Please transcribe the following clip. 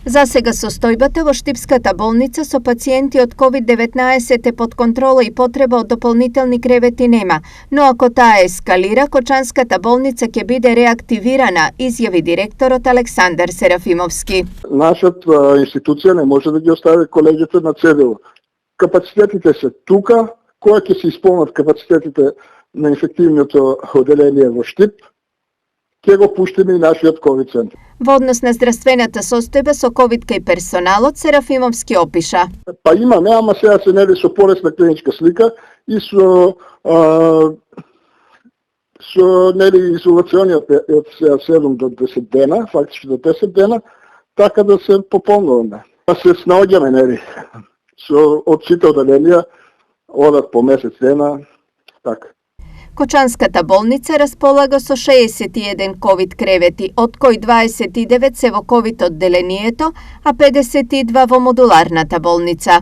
Засега состојбата во Штипската болница со пациенти од COVID-19 е под контрола и потреба од дополнителни кревети нема, но ако таа ескалира, Кочанската болница ќе биде реактивирана, изјави директорот Александар Серафимовски. Нашата институција не може да ги остави колегите на цедило. Капацитетите се тука, која ќе се исполнат капацитетите на инфективното оделение во Штип, ќе го пуштиме и нашиот ковид центар. Во однос на здравствената состојба со ковид кај персоналот, Серафимовски опиша. Па имаме, ама сега се нели со поресна клиничка слика и со нели изолациониот од 7 до 10 дена, фактички до 10 дена, така да се пополнуваме. Па се снаоѓаме нели со од сите оделенија, одат по месец дена, така. Кочанската болница располага со 61 ковид кревети, од кои 29 се во ковид одделението, а 52 во модуларната болница.